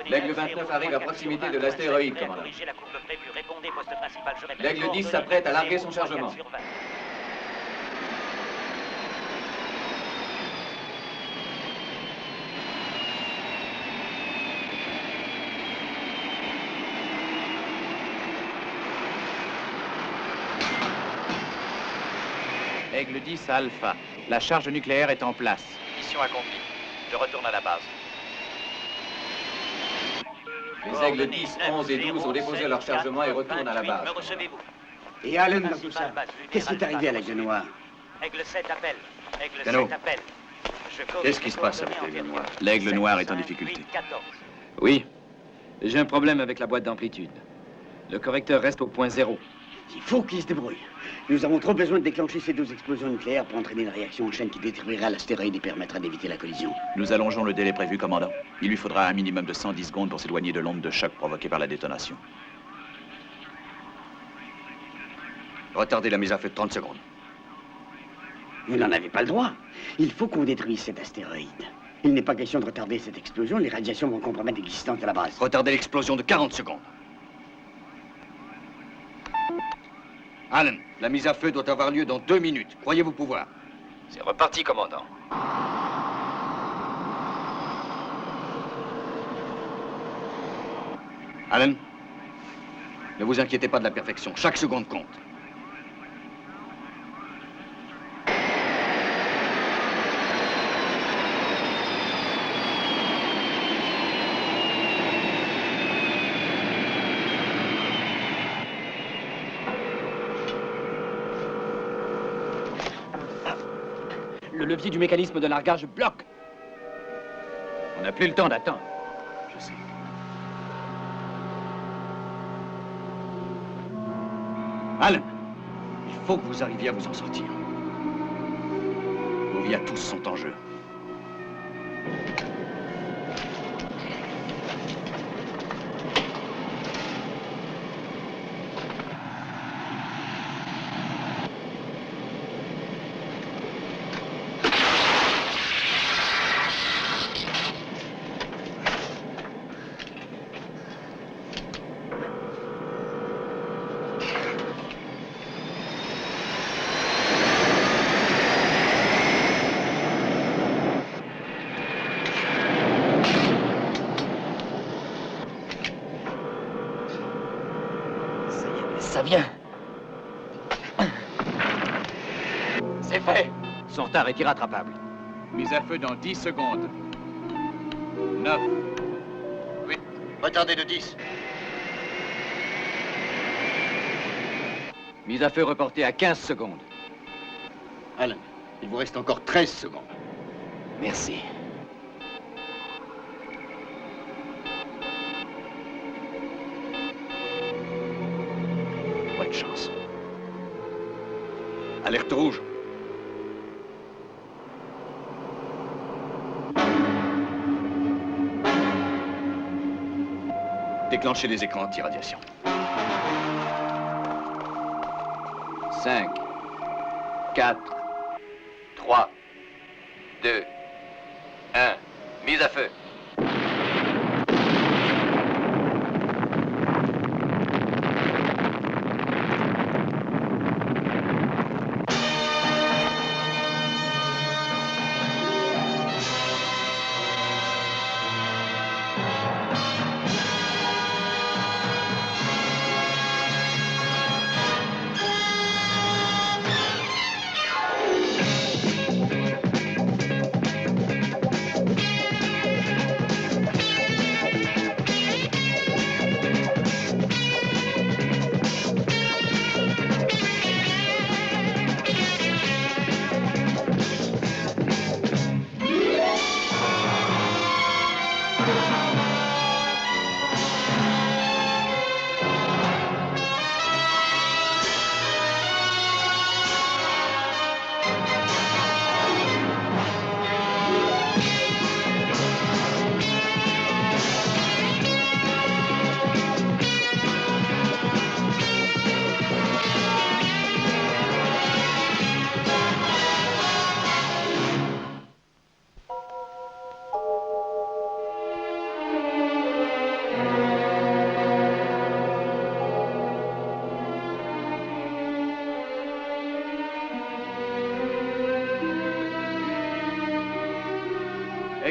L'Aigle 29 arrive à proximité de l'astéroïde, commandant. L'Aigle 10 s'apprête à larguer son chargement. Aigle 10 Alpha. La charge nucléaire est en place. Mission accomplie. Je retourne à la base. Les Aigles 10, 11 et 12 ont déposé leur chargement et retournent à la base. Et Allen dans tout ça, qu'est-ce qui est arrivé à l'Aigle Noir? Aigle 7 appelle. Aigle Cano. 7 appelle. Qu'est-ce qui se passe avec l'Aigle Noir? L'Aigle Noir est en difficulté. Oui. J'ai un problème avec la boîte d'amplitude. Le correcteur reste au point 0. Il faut qu'il se débrouille. Nous avons trop besoin de déclencher ces 2 explosions nucléaires pour entraîner une réaction en chaîne qui détruira l'astéroïde et permettra d'éviter la collision. Nous allongeons le délai prévu, commandant. Il lui faudra un minimum de 110 secondes pour s'éloigner de l'onde de choc provoquée par la détonation. Retardez la mise à feu de 30 secondes. Vous n'en avez pas le droit. Il faut qu'on détruise cet astéroïde. Il n'est pas question de retarder cette explosion. Les radiations vont compromettre l'existence de la base. Retardez l'explosion de 40 secondes. Allen, la mise à feu doit avoir lieu dans 2 minutes. Croyez-vous pouvoir? C'est reparti, commandant. Allen, ne vous inquiétez pas de la perfection. Chaque seconde compte. Le levier du mécanisme de largage bloque. On n'a plus le temps d'attendre. Je sais. Allen, il faut que vous arriviez à vous en sortir. Vos vies à tous sont en jeu. Ça vient. C'est fait. Son retard est irrattrapable. Mise à feu dans 10 secondes. 9. Retardez de 10. Mise à feu reportée à 15 secondes. Allen, il vous reste encore 13 secondes. Merci. Bonne chance. Alerte rouge. Déclenchez les écrans anti-radiation. 5, 4, 3, 2, 1. Mise à feu.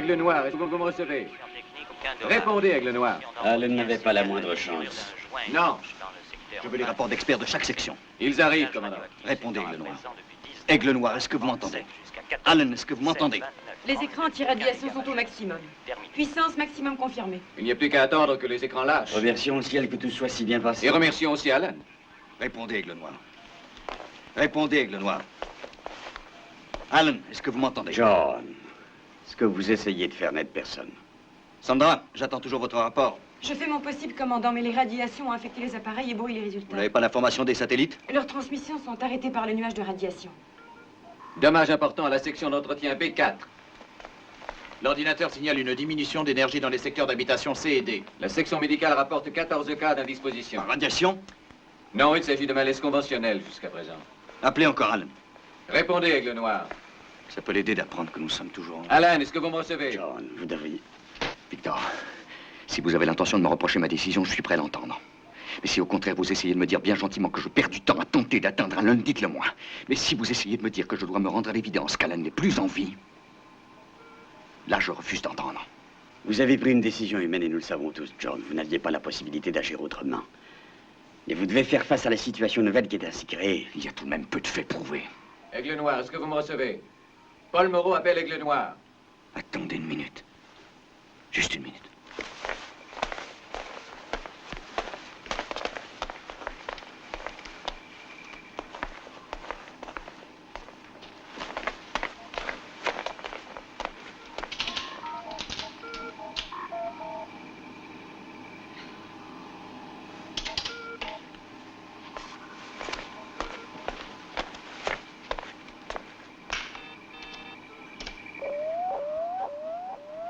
Aigle Noir, est-ce que vous me recevez? Répondez, Aigle Noir. Allen n'avait pas la moindre chance. Non. Je veux les rapports d'experts de chaque section. Ils arrivent, commandant. Répondez, Aigle Noir. Aigle Noir, est-ce que vous m'entendez? Allen, est-ce que vous m'entendez? Les écrans anti-radiation sont au maximum. Puissance maximum confirmée. Il n'y a plus qu'à attendre que les écrans lâchent. Remercions au ciel que tout soit si bien passé. Et remercions aussi Alan. Répondez, Aigle Noir. Répondez, Aigle Noir. Allen, est-ce que vous m'entendez? John, ce que vous essayez de faire n'aide personne. Sandra, j'attends toujours votre rapport. Je fais mon possible, commandant, mais les radiations ont affecté les appareils et brouillent les Vous résultats. n'avez pas l'information des satellites? Leurs transmissions sont arrêtées par le nuage de radiation. Dommage important à la section d'entretien B4. L'ordinateur signale une diminution d'énergie dans les secteurs d'habitation C et D. La section médicale rapporte 14 cas d'indisposition. Radiation? Non, il s'agit de malaise conventionnel jusqu'à présent. Appelez encore Allen. Répondez, Aigle Noir. Ça peut l'aider d'apprendre que nous sommes toujours en... Alan, est-ce que vous me recevez? John, vous devriez... Victor, si vous avez l'intention de me reprocher ma décision, je suis prêt à l'entendre. Mais si au contraire vous essayez de me dire bien gentiment que je perds du temps à tenter d'atteindre Allen, dites-le moi. Mais si vous essayez de me dire que je dois me rendre à l'évidence qu'Allen n'est plus en vie, là je refuse d'entendre. Vous avez pris une décision humaine et nous le savons tous, John. Vous n'aviez pas la possibilité d'agir autrement. Et vous devez faire face à la situation nouvelle qui est ainsi créée. Il y a tout de même peu de faits prouvés. Aigle Noir, est-ce que vous me recevez? Paul Moreau appelle Aigle Noir. Attendez une minute. Juste une minute.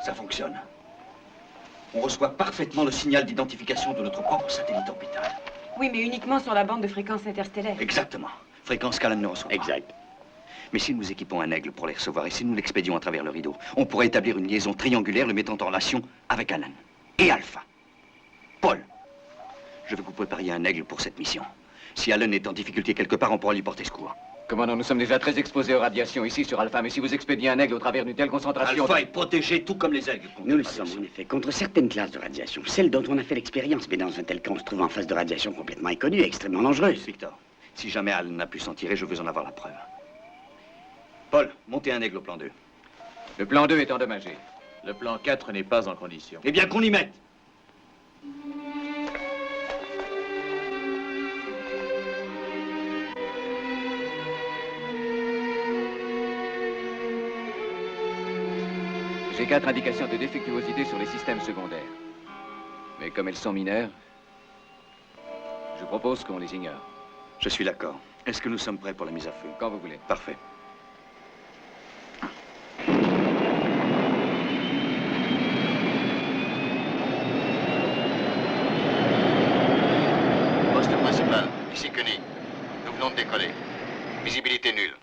Ça fonctionne. On reçoit parfaitement le signal d'identification de notre propre satellite orbital. Oui, mais uniquement sur la bande de fréquence interstellaire. Exactement. Fréquence qu'Alan ne reçoit pas. Exact. Mais si nous équipons un aigle pour les recevoir et si nous l'expédions à travers le rideau, on pourrait établir une liaison triangulaire le mettant en relation avec Alan et Alpha. Paul, je veux que vous prépariez un aigle pour cette mission. Si Alan est en difficulté quelque part, on pourra lui porter secours. Commandant, nous sommes déjà très exposés aux radiations ici sur Alpha, mais si vous expédiez un aigle au travers d'une telle concentration... Alpha est protégé tout comme les aigles. Nous le sommes, en effet, contre certaines classes de radiation. Celles dont on a fait l'expérience, mais dans un tel cas, on se trouve en face de radiation complètement inconnue et extrêmement dangereuse. Victor, si jamais Alan n'a pu s'en tirer, je veux en avoir la preuve. Paul, montez un aigle au plan 2. Le plan 2 est endommagé. Le plan 4 n'est pas en condition. Eh bien, qu'on y mette. J'ai 4 indications de défectuosité sur les systèmes secondaires. Mais comme elles sont mineures, je propose qu'on les ignore. Je suis d'accord. Est-ce que nous sommes prêts pour la mise à feu? Quand vous voulez. Parfait. Poste principal, ici Koenig. Nous venons de décoller. Visibilité nulle.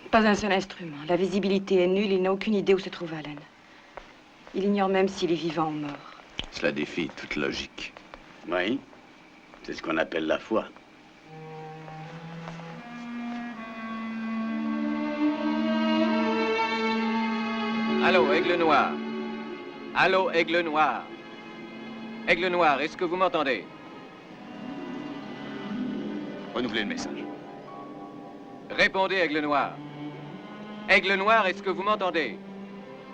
Pas un seul instrument. La visibilité est nulle. Il n'a aucune idée où se trouve Alan. Il ignore même s'il est vivant ou mort. Cela défie toute logique. Oui, c'est ce qu'on appelle la foi. Allô, Aigle Noir. Allô, Aigle Noir. Aigle Noir, est-ce que vous m'entendez? Renouvelez le message. Répondez, Aigle Noir. Aigle Noir, est-ce que vous m'entendez?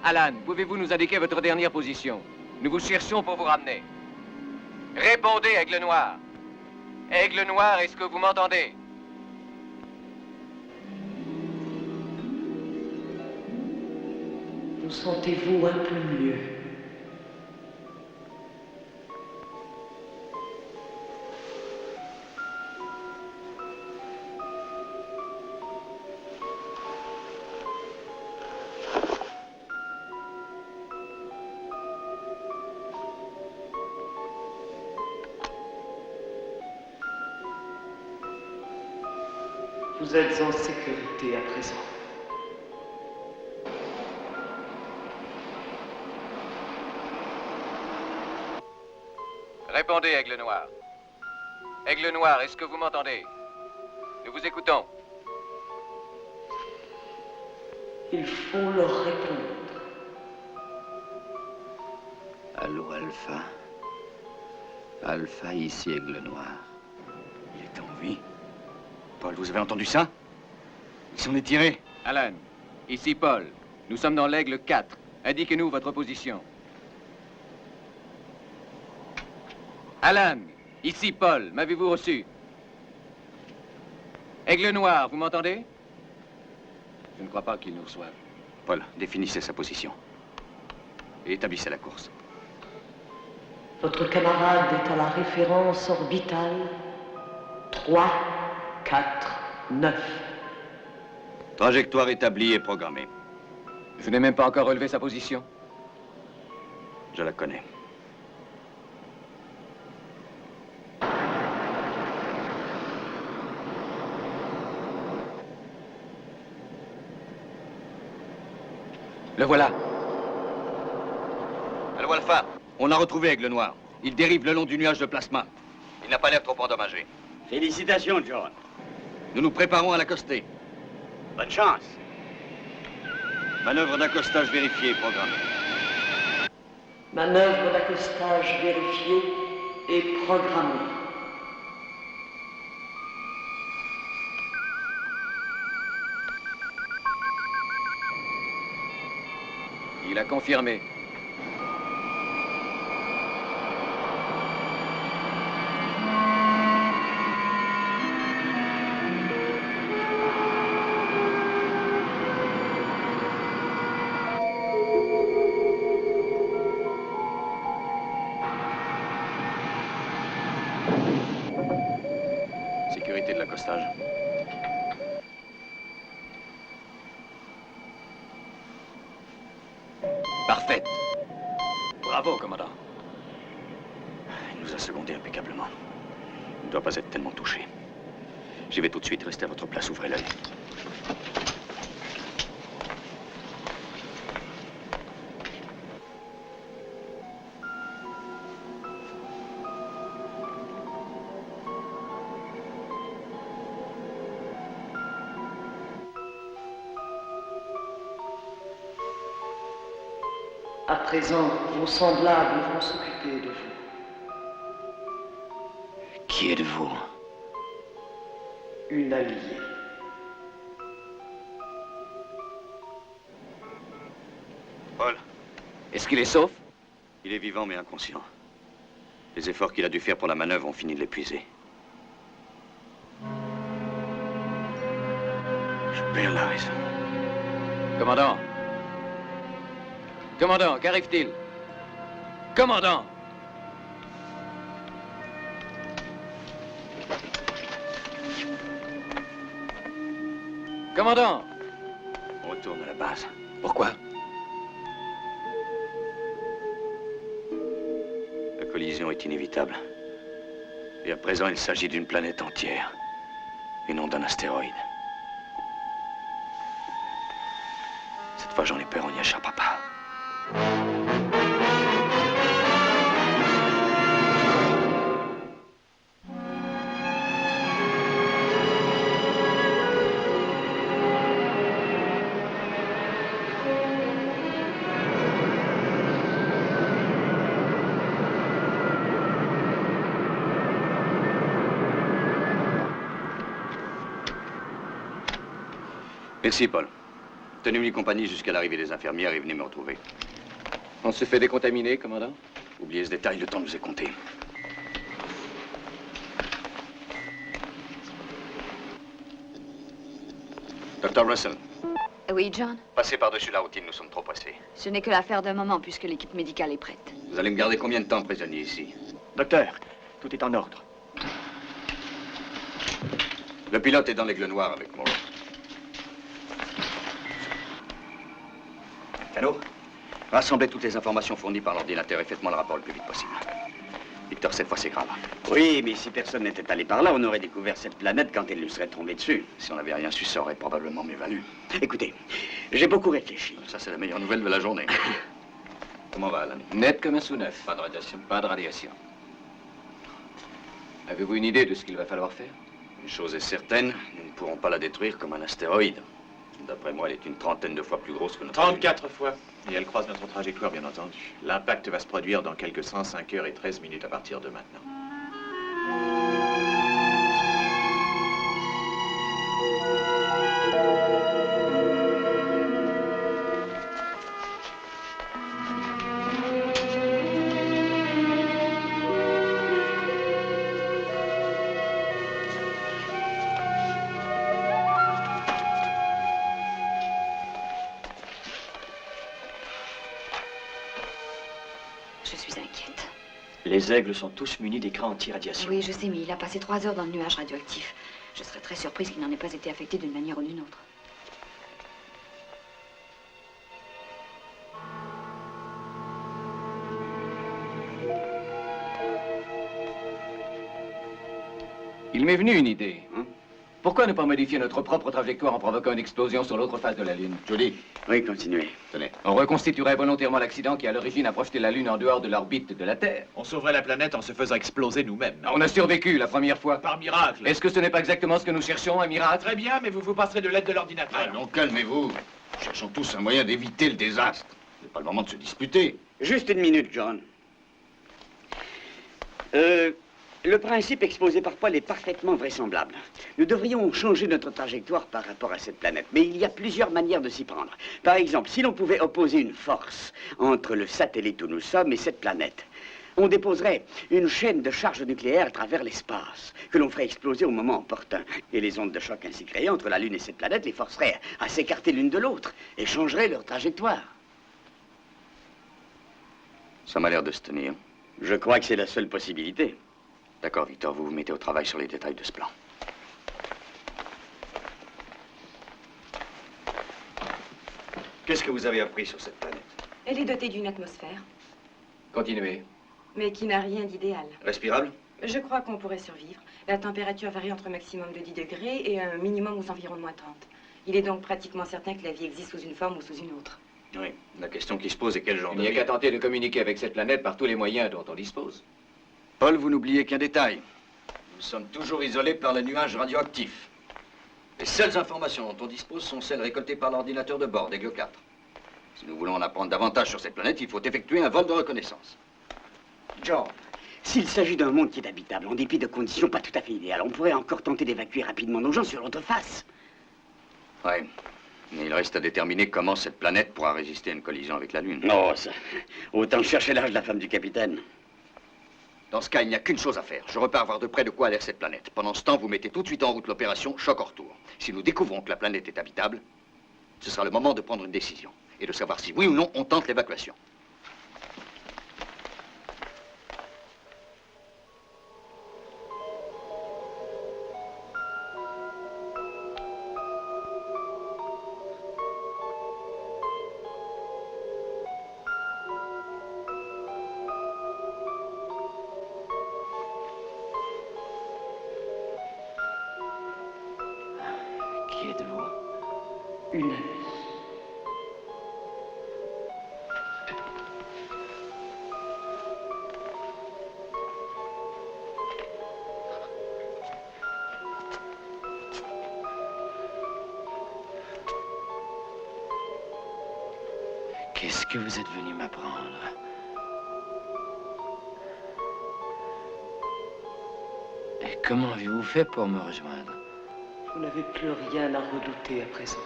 Alan, pouvez-vous nous indiquer votre dernière position? Nous vous cherchons pour vous ramener. Répondez, Aigle Noir. Aigle Noir, est-ce que vous m'entendez? Vous sentez-vous un peu mieux? Vous êtes en sécurité à présent. Répondez, Aigle Noir. Aigle Noir, est-ce que vous m'entendez? Nous vous écoutons. Il faut leur répondre. Allô, Alpha. Alpha, ici Aigle Noir. Il est en vie. Paul, vous avez entendu ça? Il s'en est tiré. Alan, ici Paul. Nous sommes dans l'Aigle 4. Indiquez-nous votre position. Alan, ici Paul. M'avez-vous reçu? Aigle Noir, vous m'entendez? Je ne crois pas qu'il nous reçoive. Paul, définissez sa position. Et établissez la course. Votre camarade est à la référence orbitale 3, 4, 9. Trajectoire établie et programmée. Je n'ai même pas encore relevé sa position. Je la connais. Le voilà. Allô, Alpha. On a retrouvé Aigle Noir. Il dérive le long du nuage de plasma. Il n'a pas l'air trop endommagé. Félicitations, John. Nous nous préparons à l'accoster. Bonne chance. Manœuvre d'accostage vérifiée et programmée. Manœuvre d'accostage vérifiée et programmée. Il a confirmé. Sécurité de l'accostage. Parfaite. Bravo, commandant. Il nous a secondé impeccablement. Il ne doit pas être tellement touché. J'y vais tout de suite. Restez à votre place. Ouvrez l'œil. À présent, vos semblables vont s'occuper de vous. Qui êtes-vous? Une alliée. Paul, Est-ce qu'il est sauf? il est vivant mais inconscient. Les efforts qu'il a dû faire pour la manœuvre ont fini de l'épuiser. Je perds la raison. Commandant. Commandant, qu'arrive-t-il? Commandant! Commandant! On retourne à la base. Pourquoi? La collision est inévitable. Et à présent, il s'agit d'une planète entière. Et non d'un astéroïde. Cette fois, j'en ai peur, on n'y échappera pas. Merci, Paul. Tenez-lui compagnie jusqu'à l'arrivée des infirmières et venez me retrouver. On se fait décontaminer, commandant? Oubliez ce détail, le temps nous est compté. Dr. Russell, Oui, John? passez par-dessus la routine, nous sommes trop pressés. Ce n'est que l'affaire d'un moment puisque l'équipe médicale est prête. Vous allez me garder combien de temps prisonnier ici? Docteur, tout est en ordre. Le pilote est dans l'Aigle Noir avec moi. Cano, rassemblez toutes les informations fournies par l'ordinateur et faites-moi le rapport le plus vite possible. Victor, cette fois c'est grave. Oui, mais si personne n'était allé par là, on aurait découvert cette planète quand elle nous serait tombée dessus. Si on n'avait rien su, ça aurait probablement mieux valu. Écoutez, j'ai beaucoup réfléchi. Ça, c'est la meilleure nouvelle de la journée. Comment va, Alan? Net comme un sous-neuf. Pas de radiation. Pas de radiation. Avez-vous une idée de ce qu'il va falloir faire? Une chose est certaine, nous ne pourrons pas la détruire comme un astéroïde. D'après moi, elle est une trentaine de fois plus grosse que notre... 34 fois. Et elle croise notre trajectoire, bien entendu. L'impact va se produire dans quelques 105 heures et 13 minutes à partir de maintenant. Je suis inquiète. Les aigles sont tous munis d'écrans anti-radiation. Oui, je sais, mais il a passé 3 heures dans le nuage radioactif. Je serais très surprise qu'il n'en ait pas été affecté d'une manière ou d'une autre. Il m'est venu une idée. Pourquoi ne pas modifier notre propre trajectoire en provoquant une explosion sur l'autre face de la Lune? Jody. Oui, continuez. Tenez. On reconstituerait volontairement l'accident qui, à l'origine, a projeté la Lune en dehors de l'orbite de la Terre. On sauverait la planète en se faisant exploser nous-mêmes. On a survécu la première fois. Par miracle. Est-ce que ce n'est pas exactement ce que nous cherchons, un miracle? Très bien, mais vous vous passerez de l'aide de l'ordinateur. Ah non, calmez-vous. Cherchons tous un moyen d'éviter le désastre. Ce n'est pas le moment de se disputer. Juste une minute, John. Le principe exposé par Paul est parfaitement vraisemblable. Nous devrions changer notre trajectoire par rapport à cette planète, mais il y a plusieurs manières de s'y prendre. Par exemple, si l'on pouvait opposer une force entre le satellite où nous sommes et cette planète, on déposerait une chaîne de charges nucléaires à travers l'espace, que l'on ferait exploser au moment opportun. Et les ondes de choc ainsi créées entre la Lune et cette planète les forceraient à s'écarter l'une de l'autre et changeraient leur trajectoire. Ça m'a l'air de se tenir. Je crois que c'est la seule possibilité. D'accord, Victor, vous vous mettez au travail sur les détails de ce plan. Qu'est-ce que vous avez appris sur cette planète? Elle est dotée d'une atmosphère, Continuez. mais qui n'a rien d'idéal. Respirable? Je crois qu'on pourrait survivre. La température varie entre maximum de 10 degrés et un minimum aux environs de -30. Il est donc pratiquement certain que la vie existe sous une forme ou sous une autre. Oui. La question qui se pose est quel genre Il de n'y a vie? qu'à tenter de communiquer avec cette planète par tous les moyens dont on dispose. Paul, vous n'oubliez qu'un détail. Nous sommes toujours isolés par les nuages radioactifs. Les seules informations dont on dispose sont celles récoltées par l'ordinateur de bord d'Aigle 4. Si nous voulons en apprendre davantage sur cette planète, il faut effectuer un vol de reconnaissance. John, s'il s'agit d'un monde qui est habitable, en dépit de conditions pas tout à fait idéales, on pourrait encore tenter d'évacuer rapidement nos gens sur l'autre face. Oui. Mais il reste à déterminer comment cette planète pourra résister à une collision avec la Lune. Non, ça... Autant chercher l'âge de la femme du capitaine. Dans ce cas, il n'y a qu'une chose à faire. Je repars voir de près de quoi a l'air cette planète. Pendant ce temps, vous mettez tout de suite en route l'opération Choc en retour. Si nous découvrons que la planète est habitable, ce sera le moment de prendre une décision et de savoir si oui ou non on tente l'évacuation. Qui êtes-vous? Une amie. Qu'est-ce que vous êtes venu m'apprendre? Et comment avez-vous fait pour me rejoindre? Vous n'avez plus rien à redouter à présent.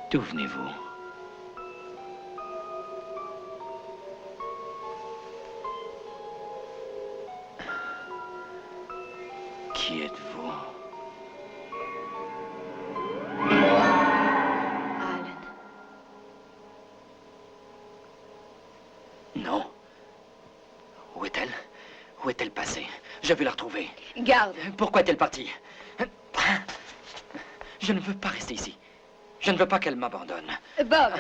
D'où venez-vous? Qui êtes-vous? Alan. Non. Où est-elle? Où est-elle passée? Je vais la retrouver. Garde. Pourquoi est-elle partie? Je ne veux pas rester ici. Je ne veux pas qu'elle m'abandonne. Bob,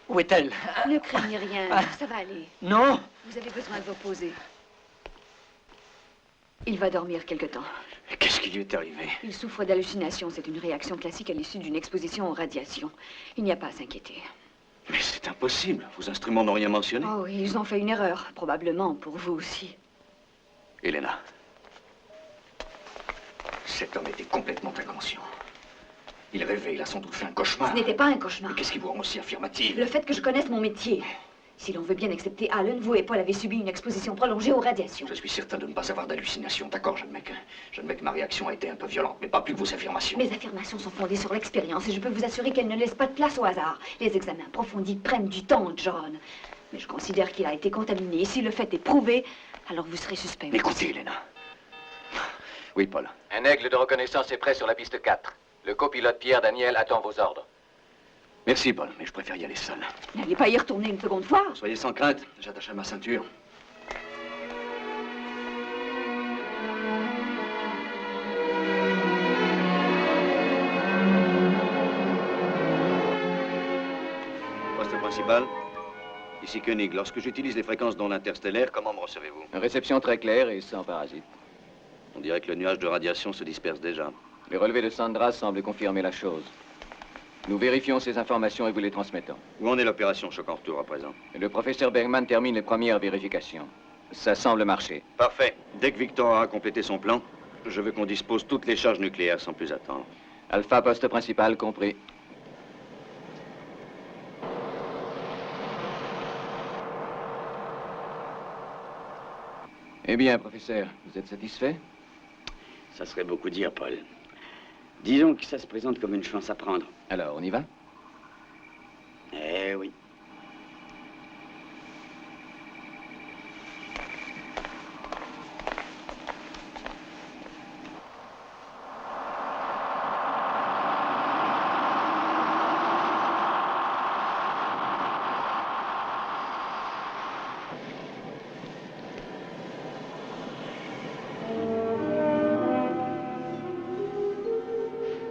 Où est-elle? ne craignez rien. Ça va aller. Non! Vous avez besoin de vous poser. Il va dormir quelque temps. Qu'est-ce qui lui est arrivé? Il souffre d'hallucinations. C'est une réaction classique à l'issue d'une exposition aux radiations. Il n'y a pas à s'inquiéter. Mais c'est impossible. Vos instruments n'ont rien mentionné. Oh, ils ont fait une erreur. Probablement pour vous aussi. Elena, cet homme était complètement inconscient. Il rêvait, il a sans doute fait un cauchemar. Ce n'était pas un cauchemar. Mais qu'est-ce qui vous rend aussi affirmative? Le fait que je connaisse mon métier. Si l'on veut bien accepter Allen, vous et Paul avez subi une exposition prolongée aux radiations. Je suis certain de ne pas avoir d'hallucination. D'accord, j'admets que ma réaction a été un peu violente, mais pas plus que vos affirmations. Mes affirmations sont fondées sur l'expérience et je peux vous assurer qu'elles ne laissent pas de place au hasard. Les examens approfondis prennent du temps, John. Mais je considère qu'il a été contaminé. Et si le fait est prouvé, alors vous serez suspect. Écoutez, Elena. Oui, Paul. Un aigle de reconnaissance est prêt sur la piste 4. Le copilote Pierre Daniel attend vos ordres. Merci, Paul, mais je préfère y aller seul. N'allez pas y retourner une seconde fois. Soyez sans crainte, j'attache à ma ceinture. Poste principal. Ici Koenig. Lorsque j'utilise les fréquences d'ondes interstellaires, comment me recevez-vous? Une réception très claire et sans parasite. On dirait que le nuage de radiation se disperse déjà. Les relevés de Sandra semblent confirmer la chose. Nous vérifions ces informations et vous les transmettons. Où en est l'opération Choc en retour à présent? Le professeur Bergman termine les premières vérifications. Ça semble marcher. Parfait. Dès que Victor aura complété son plan, je veux qu'on dispose toutes les charges nucléaires sans plus attendre. Alpha, poste principal, compris. Eh bien, professeur, vous êtes satisfait? Ça serait beaucoup dire, Paul. Disons que ça se présente comme une chance à prendre. Alors, on y va? Eh oui.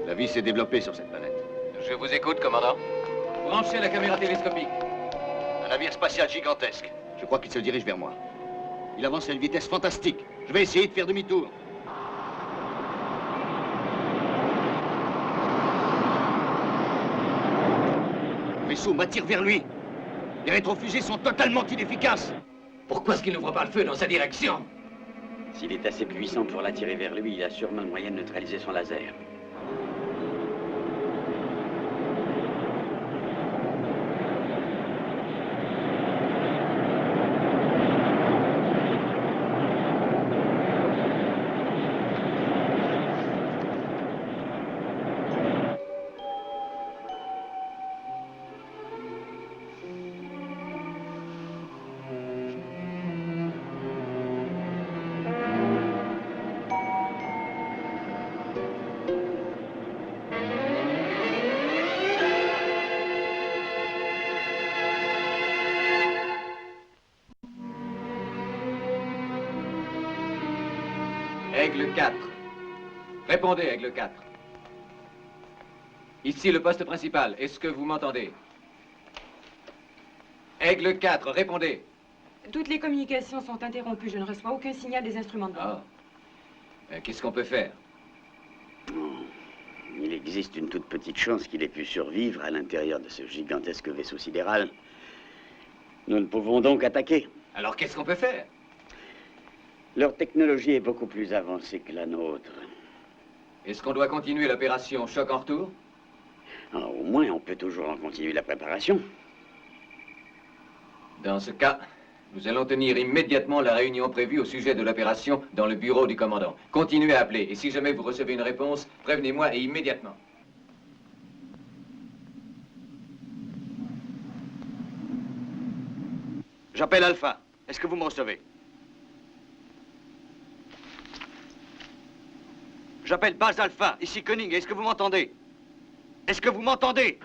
La vie s'est développée sur cette planète. Je vous écoute, commandant. Branchez la caméra télescopique. Un navire spatial gigantesque. Je crois qu'il se dirige vers moi. Il avance à une vitesse fantastique. Je vais essayer de faire demi-tour. Le vaisseau m'attire vers lui. Les rétrofusées sont totalement inefficaces. Pourquoi est-ce qu'il n'ouvre pas le feu dans sa direction? S'il est assez puissant pour l'attirer vers lui, il a sûrement le moyen de neutraliser son laser. Aigle 4. Répondez, Aigle 4. Ici le poste principal. Est-ce que vous m'entendez? Aigle 4, répondez. Toutes les communications sont interrompues. Je ne reçois aucun signal des instruments de bord. Qu'est-ce qu'on peut faire? Il existe une toute petite chance qu'il ait pu survivre à l'intérieur de ce gigantesque vaisseau sidéral. Nous ne pouvons donc attaquer. Alors qu'est-ce qu'on peut faire? Leur technologie est beaucoup plus avancée que la nôtre. Est-ce qu'on doit continuer l'opération Choc en retour? Alors, au moins, on peut toujours en continuer la préparation. Dans ce cas, nous allons tenir immédiatement la réunion prévue au sujet de l'opération dans le bureau du commandant. Continuez à appeler, et si jamais vous recevez une réponse, prévenez-moi et immédiatement. J'appelle Alpha. Est-ce que vous me recevez? J'appelle base Alpha. Ici Koenig. Est-ce que vous m'entendez? Est-ce que vous m'entendez?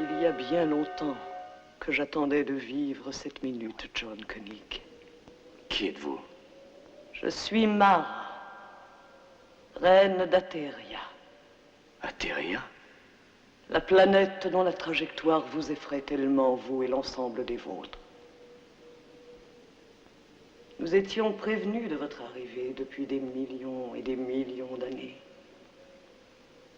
Il y a bien longtemps que j'attendais de vivre cette minute, John Koenig. Qui êtes-vous? Je suis Mara, reine d'Ateria. Ateria? La planète dont la trajectoire vous effraie tellement, vous et l'ensemble des vôtres. Nous étions prévenus de votre arrivée depuis des millions et des millions d'années.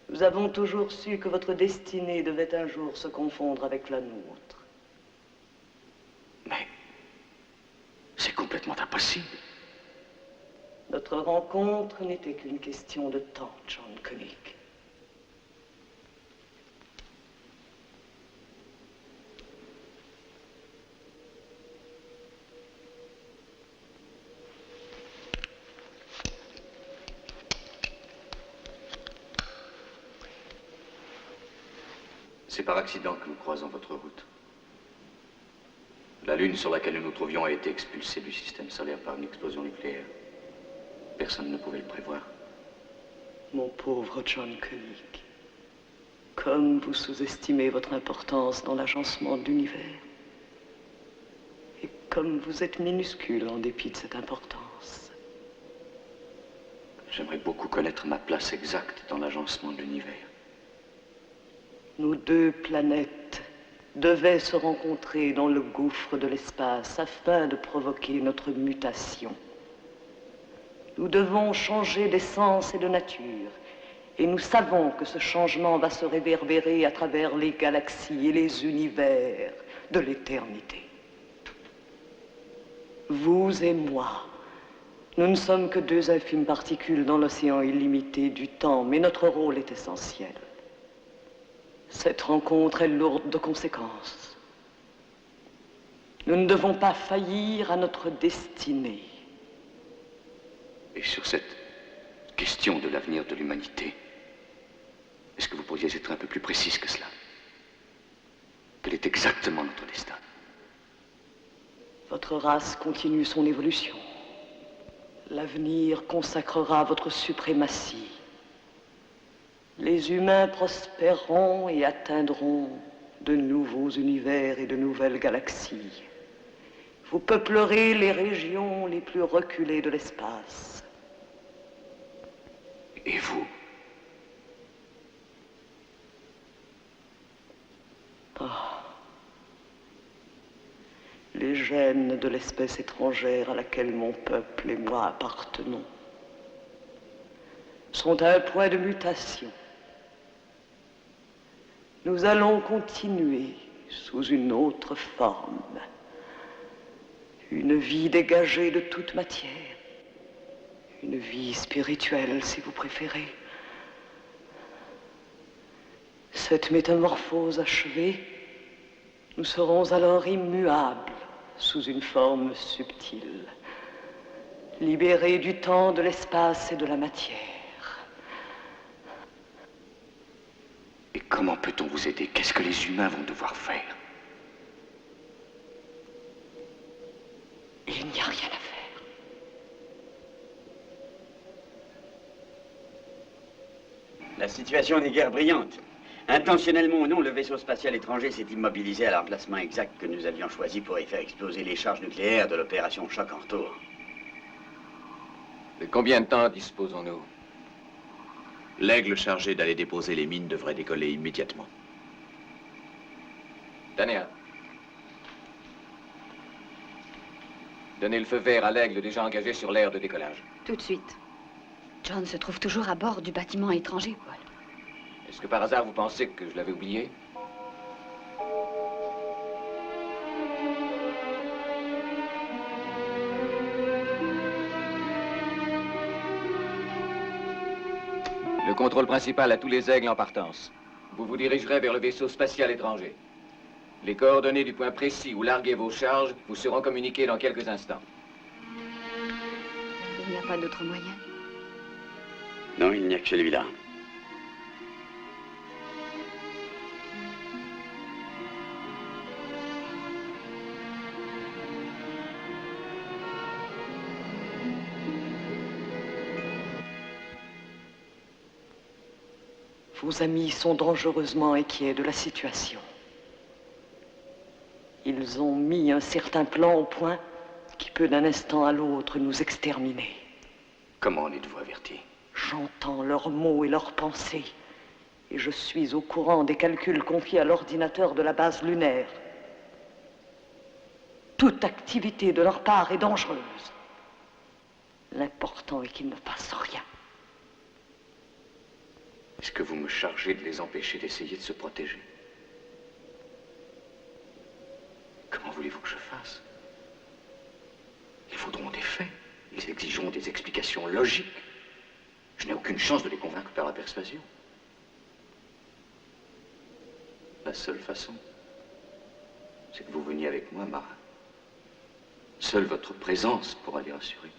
Nous avons toujours su que votre destinée devait un jour se confondre avec la nôtre. Mais c'est complètement impossible. Notre rencontre n'était qu'une question de temps, John Koenig. C'est par accident que nous croisons votre route. La Lune sur laquelle nous nous trouvions a été expulsée du système solaire par une explosion nucléaire. Personne ne pouvait le prévoir. Mon pauvre John Koenig, comme vous sous-estimez votre importance dans l'agencement de l'univers. Et comme vous êtes minuscule en dépit de cette importance. J'aimerais beaucoup connaître ma place exacte dans l'agencement de l'univers. Nos deux planètes devaient se rencontrer dans le gouffre de l'espace afin de provoquer notre mutation. Nous devons changer d'essence et de nature, et nous savons que ce changement va se réverbérer à travers les galaxies et les univers de l'éternité. Vous et moi, nous ne sommes que deux infimes particules dans l'océan illimité du temps, mais notre rôle est essentiel. Cette rencontre est lourde de conséquences. Nous ne devons pas faillir à notre destinée. Et sur cette question de l'avenir de l'humanité, est-ce que vous pourriez être un peu plus précise que cela? Quel est exactement notre destin? Votre race continue son évolution. L'avenir consacrera votre suprématie. Les humains prospéreront et atteindront de nouveaux univers et de nouvelles galaxies. Vous peuplerez les régions les plus reculées de l'espace. Et vous? Les gènes de l'espèce étrangère à laquelle mon peuple et moi appartenons sont à un point de mutation. Nous allons continuer sous une autre forme, une vie dégagée de toute matière, une vie spirituelle si vous préférez. Cette métamorphose achevée, nous serons alors immuables sous une forme subtile, libérés du temps, de l'espace et de la matière. Et comment peut-on vous aider? Qu'est-ce que les humains vont devoir faire? Il n'y a rien à faire. La situation n'est guère brillante. Intentionnellement ou non, le vaisseau spatial étranger s'est immobilisé à l'emplacement exact que nous avions choisi pour y faire exploser les charges nucléaires de l'opération Choc en retour. De combien de temps disposons-nous? L'aigle chargé d'aller déposer les mines devrait décoller immédiatement. Dania. Donnez le feu vert à l'aigle déjà engagé sur l'aire de décollage. Tout de suite. John se trouve toujours à bord du bâtiment étranger, Paul. Est-ce que par hasard vous pensez que je l'avais oublié? Le contrôle principal à tous les aigles en partance. Vous vous dirigerez vers le vaisseau spatial étranger. Les coordonnées du point précis où larguer vos charges vous seront communiquées dans quelques instants. Il n'y a pas d'autre moyen. Non, il n'y a que celui-là. Vos amis sont dangereusement inquiets de la situation. Ils ont mis un certain plan au point qui peut d'un instant à l'autre nous exterminer. Comment en êtes-vous averti? J'entends leurs mots et leurs pensées, et je suis au courant des calculs confiés à l'ordinateur de la base lunaire. Toute activité de leur part est dangereuse. L'important est qu'il ne fasse rien. Est-ce que vous me chargez de les empêcher d'essayer de se protéger? Comment voulez-vous que je fasse? Ils voudront des faits. Ils exigeront des explications logiques. Je n'ai aucune chance de les convaincre par la persuasion. La seule façon, c'est que vous veniez avec moi, Mara. Seule votre présence pourra les rassurer.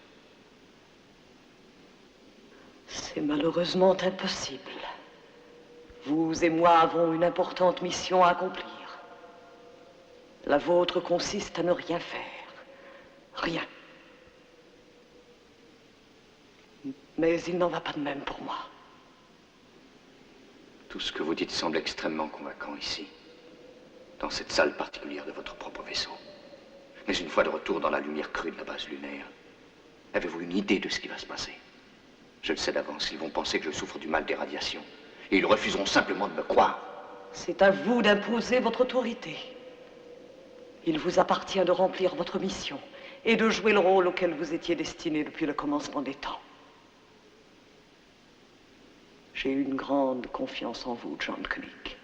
C'est malheureusement impossible. Vous et moi avons une importante mission à accomplir. La vôtre consiste à ne rien faire. Rien. Mais il n'en va pas de même pour moi. Tout ce que vous dites semble extrêmement convaincant ici, dans cette salle particulière de votre propre vaisseau. Mais une fois de retour dans la lumière crue de la base lunaire, avez-vous une idée de ce qui va se passer? Je le sais d'avance, ils vont penser que je souffre du mal des radiations. Et ils refuseront simplement de me croire. C'est à vous d'imposer votre autorité. Il vous appartient de remplir votre mission et de jouer le rôle auquel vous étiez destiné depuis le commencement des temps. J'ai une grande confiance en vous, John Koenig.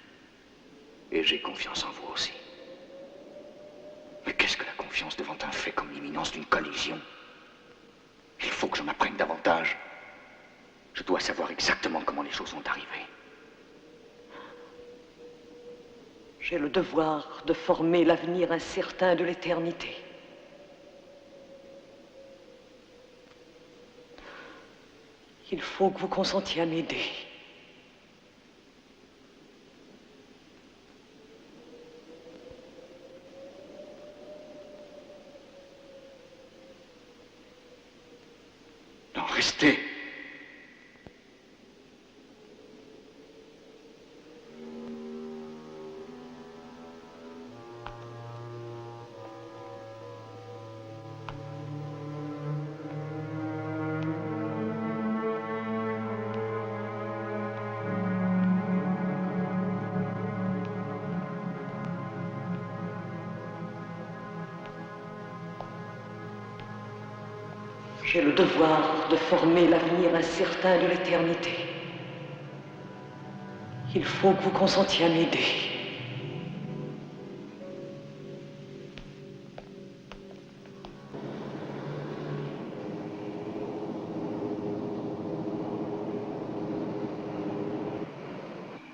Et j'ai confiance en vous aussi. Mais qu'est-ce que la confiance devant un fait comme l'imminence d'une collision? Il faut que j'en apprenne davantage. Je dois savoir exactement comment les choses sont arrivées. J'ai le devoir de former l'avenir incertain de l'éternité. Il faut que vous consentiez à m'aider. Non, restez. J'ai le devoir de former l'avenir incertain de l'éternité. Il faut que vous consentiez à m'aider.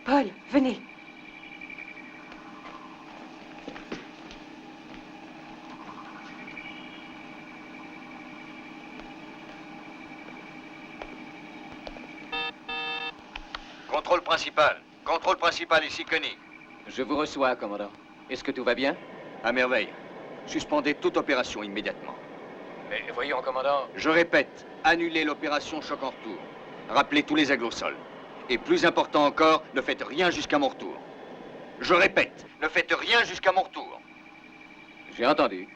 Paul, venez. Contrôle principal ici, Koenig. Je vous reçois, commandant. Est-ce que tout va bien? À merveille. Suspendez toute opération immédiatement. Mais voyons, commandant. Je répète, annulez l'opération Choc en retour. Rappelez tous les aigles au sol. Et plus important encore, ne faites rien jusqu'à mon retour. Je répète, ne faites rien jusqu'à mon retour. J'ai entendu.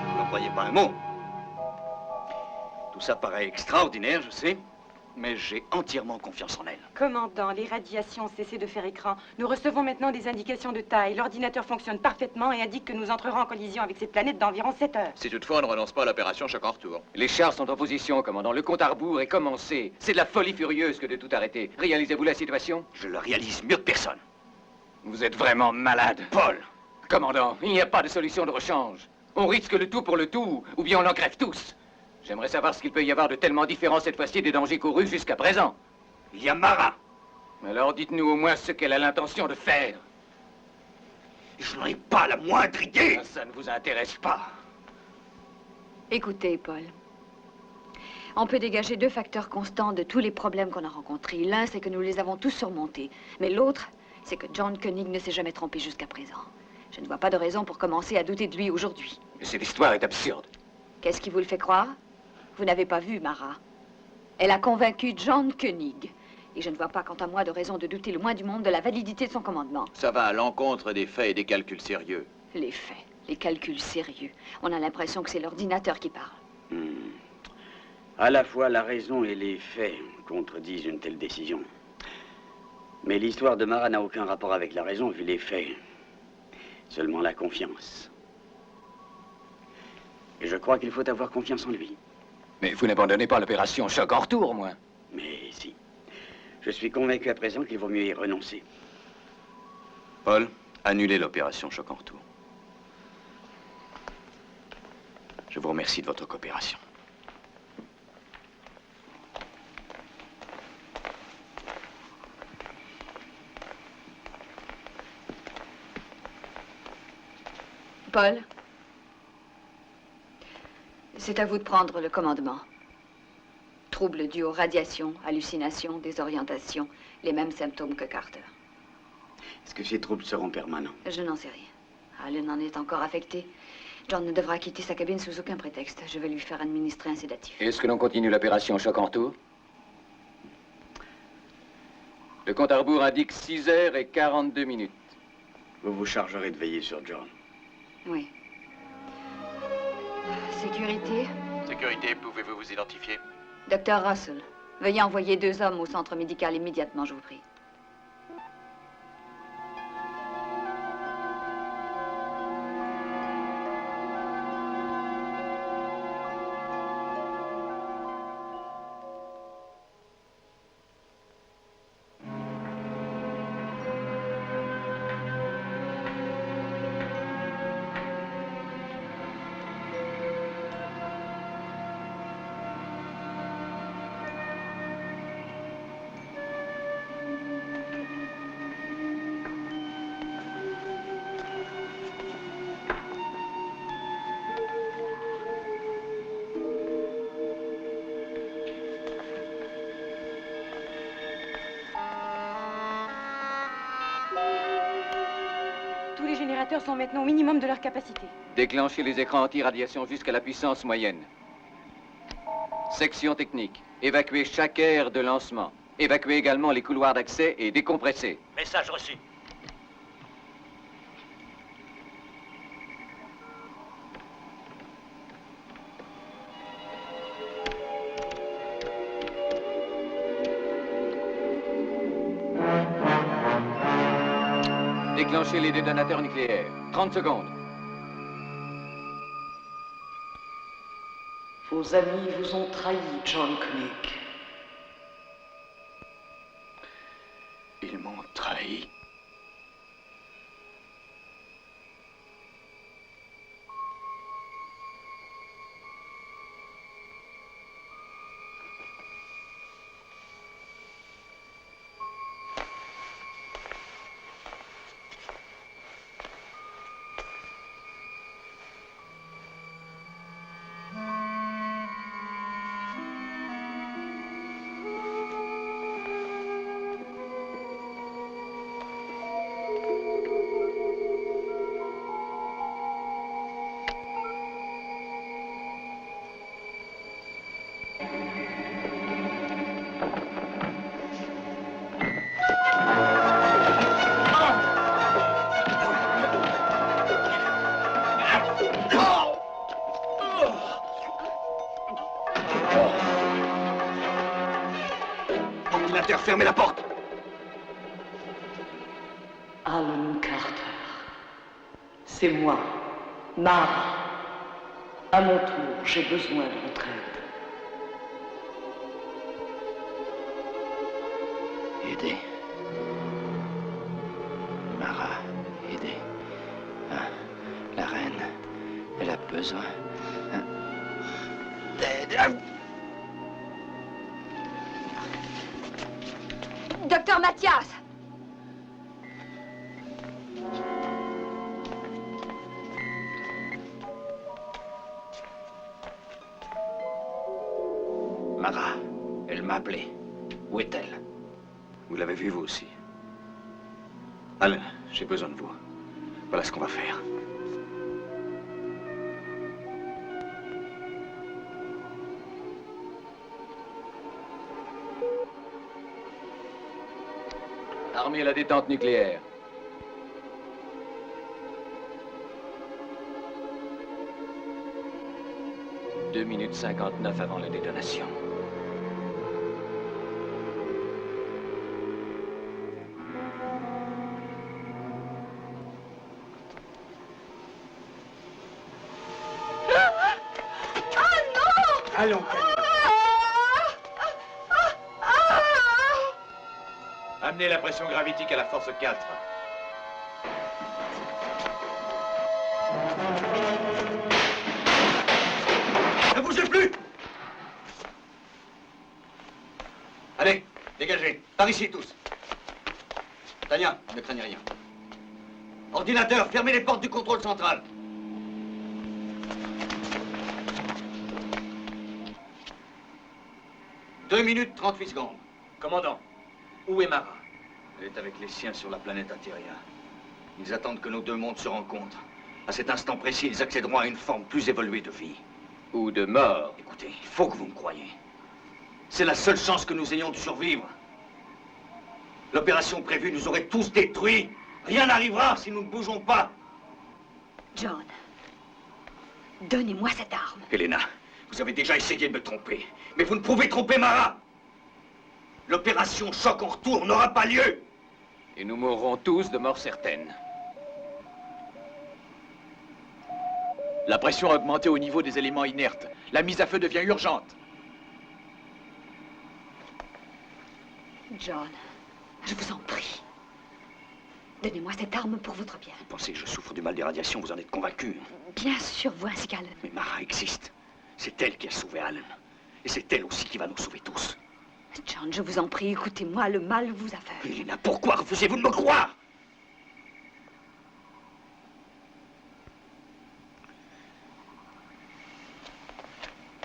Vous n'en croyez pas un mot. Tout ça paraît extraordinaire, je sais, mais j'ai entièrement confiance en elle. Commandant, les radiations ont cessé de faire écran. Nous recevons maintenant des indications de taille. L'ordinateur fonctionne parfaitement et indique que nous entrerons en collision avec cette planète d'environ 7 heures. Si toutefois on ne renonce pas à l'opération Choc en retour. Les chars sont en position, commandant. Le compte à rebours est commencé. C'est de la folie furieuse que de tout arrêter. Réalisez-vous la situation? Je le réalise mieux que personne. Vous êtes vraiment malade. Paul! Commandant, il n'y a pas de solution de rechange. On risque le tout pour le tout, ou bien on en crève tous. J'aimerais savoir ce qu'il peut y avoir de tellement différent cette fois-ci des dangers courus jusqu'à présent. Il y a Mara. Alors dites-nous au moins ce qu'elle a l'intention de faire. Je n'en ai pas la moindre idée. Ça ne vous intéresse pas. Écoutez, Paul. On peut dégager 2 facteurs constants de tous les problèmes qu'on a rencontrés. L'un, c'est que nous les avons tous surmontés. Mais l'autre, c'est que John Koenig ne s'est jamais trompé jusqu'à présent. Je ne vois pas de raison pour commencer à douter de lui aujourd'hui. Cette histoire est absurde. Qu'est-ce qui vous le fait croire? Vous n'avez pas vu Mara. Elle a convaincu John Koenig. Et je ne vois pas, quant à moi, de raison de douter le moins du monde de la validité de son commandement. Ça va à l'encontre des faits et des calculs sérieux. Les faits, les calculs sérieux. On a l'impression que c'est l'ordinateur qui parle. À la fois, la raison et les faits contredisent une telle décision. Mais l'histoire de Mara n'a aucun rapport avec la raison, vu les faits. Seulement la confiance. Et je crois qu'il faut avoir confiance en lui. Mais vous n'abandonnez pas l'opération Choc en retour, au moins. Mais si. Je suis convaincu à présent qu'il vaut mieux y renoncer. Paul, annulez l'opération Choc en retour. Je vous remercie de votre coopération. Paul, c'est à vous de prendre le commandement. Troubles dus aux radiations, hallucinations, désorientation, les mêmes symptômes que Carter. Est-ce que ces troubles seront permanents? Je n'en sais rien. Allen en est encore affecté. John ne devra quitter sa cabine sous aucun prétexte. Je vais lui faire administrer un sédatif. Est-ce que l'on continue l'opération Choc en retour? Le compte à rebours indique 6h42. Vous vous chargerez de veiller sur John. Oui. Sécurité. Sécurité, pouvez-vous vous identifier? Docteur Russell, veuillez envoyer 2 hommes au centre médical immédiatement, je vous prie. Tous les générateurs sont maintenant au minimum de leur capacité. Déclenchez les écrans anti-radiation jusqu'à la puissance moyenne. Section technique. Évacuez chaque aire de lancement. Évacuez également les couloirs d'accès et décompressez. Message reçu. Déclenchez les détonateurs nucléaires. 30 secondes. Vos amis vous ont trahi, John Koenig. Ils m'ont trahi. l'ordinateur, fermez la porte. Alan Carter. C'est moi, Mara. À mon tour, j'ai besoin de votre aide. Aidez. Mara, aidez. Hein, la reine, elle a besoin d'aide. Docteur Mathias! Mara, elle m'a appelé. Où est-elle? Vous l'avez vu, vous aussi. Alan, j'ai besoin de vous. Voilà ce qu'on va faire. Armez la détente nucléaire. « 2 minutes 59 avant la détonation. Allons, Amenez la pression gravitique à la force 4. Ne bougez plus! Allez, dégagez. Par ici, tous. Tania, ne craignez rien. Ordinateur, fermez les portes du contrôle central. « 2 minutes 38 secondes. Commandant, où est Mara? Elle est avec les siens sur la planète Atheria. Ils attendent que nos deux mondes se rencontrent. À cet instant précis, ils accéderont à une forme plus évoluée de vie. Ou de mort. Écoutez, il faut que vous me croyiez. C'est la seule chance que nous ayons de survivre. L'opération prévue nous aurait tous détruits. Rien n'arrivera si nous ne bougeons pas. John, donnez-moi cette arme. Helena, vous avez déjà essayé de me tromper. Mais vous ne pouvez tromper Mara. L'opération choc en retour n'aura pas lieu. Et nous mourrons tous de mort certaine. La pression a augmenté au niveau des éléments inertes. La mise à feu devient urgente. John, je vous en prie. Donnez-moi cette arme pour votre bien. Vous pensez que je souffre du mal des radiations, vous en êtes convaincu? Bien sûr, vous ainsi qu'Alan. Mais Mara existe. C'est elle qui a sauvé Alan. Et c'est elle aussi qui va nous sauver tous. John, je vous en prie, écoutez-moi, le mal vous aveugle. Helena, pourquoi refusez-vous de me croire?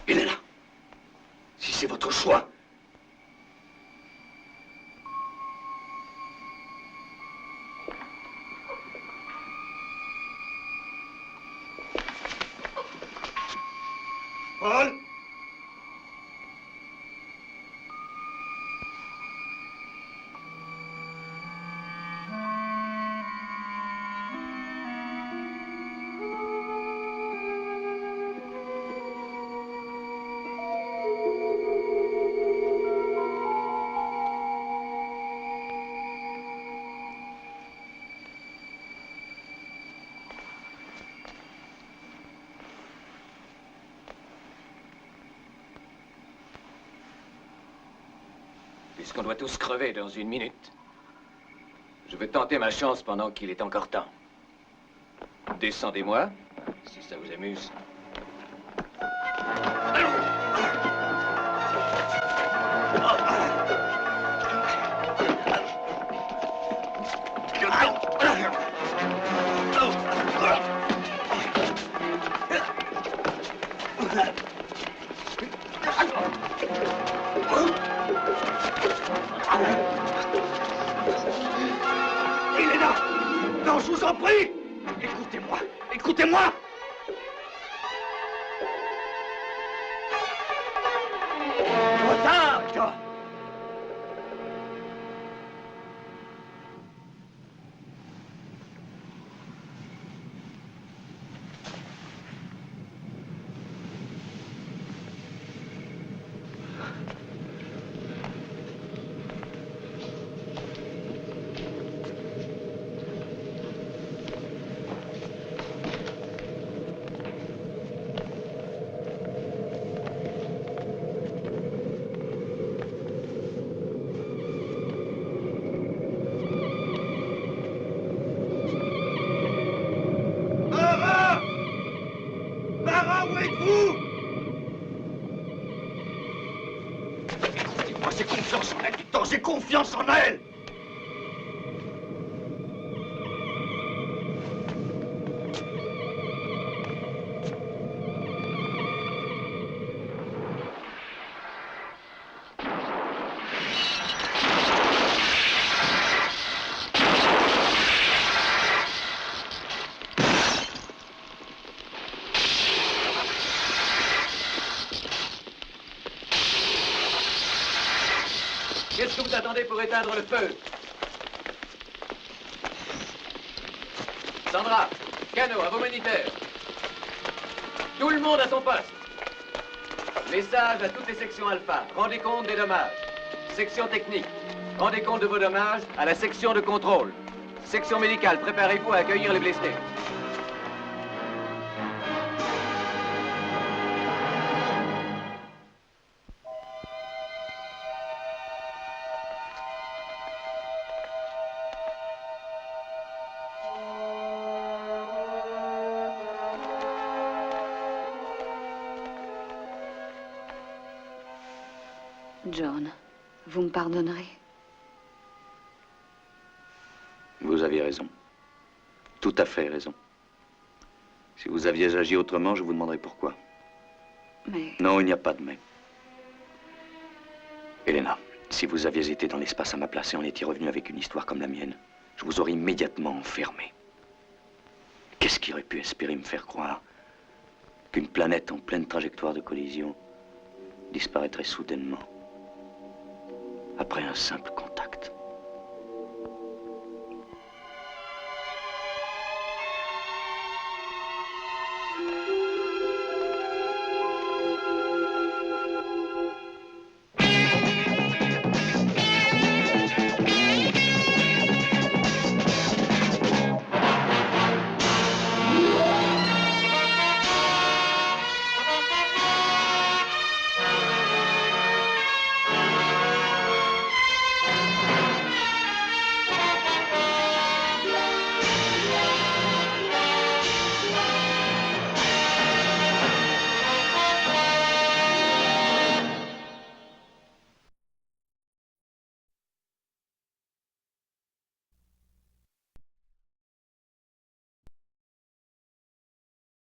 Helena, si c'est votre choix... Paul? Puisqu'on doit tous crever dans 1 minute, je vais tenter ma chance pendant qu'il est encore temps. Descendez-moi, si ça vous amuse. Helena! Non, je vous en prie! Écoutez-moi! Écoutez-moi! Retard! Dis-moi, j'ai confiance en elle, Victor, j'ai confiance en elle. Qu'est-ce que vous attendez pour éteindre le feu? Sandra, Cano, à vos moniteurs. Tout le monde à son poste. Message à toutes les sections alpha. Rendez compte des dommages. Section technique. Rendez compte de vos dommages à la section de contrôle. Section médicale, préparez-vous à accueillir les blessés. John, vous me pardonnerez? Vous aviez raison. Tout à fait raison. Si vous aviez agi autrement, je vous demanderais pourquoi. Mais... Non, il n'y a pas de mais. Elena, si vous aviez été dans l'espace à ma place et en étiez revenu avec une histoire comme la mienne, je vous aurais immédiatement enfermé. Qu'est-ce qui aurait pu espérer me faire croire qu'une planète en pleine trajectoire de collision disparaîtrait soudainement après un simple contact?